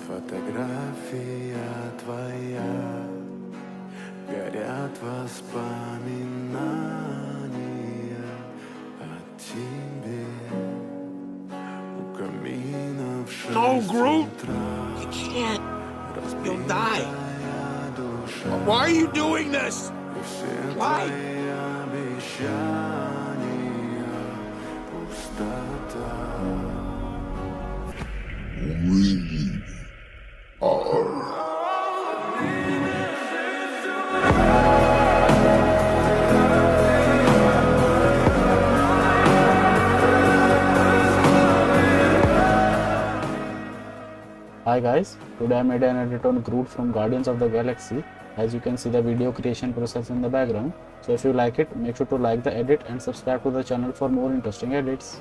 фотография твоя, горят воспоминания о тебе. У камина в 6 No, Groot! утра You can't. You'll die. разбитая душа. Why are you doing this? И все Why? твои обещания пустота. Hi guys, today I made an edit on Groot from Guardians of the Galaxy. As you can see the video creation process in the background. So if you like it, make sure to like the edit and subscribe to the channel for more interesting edits.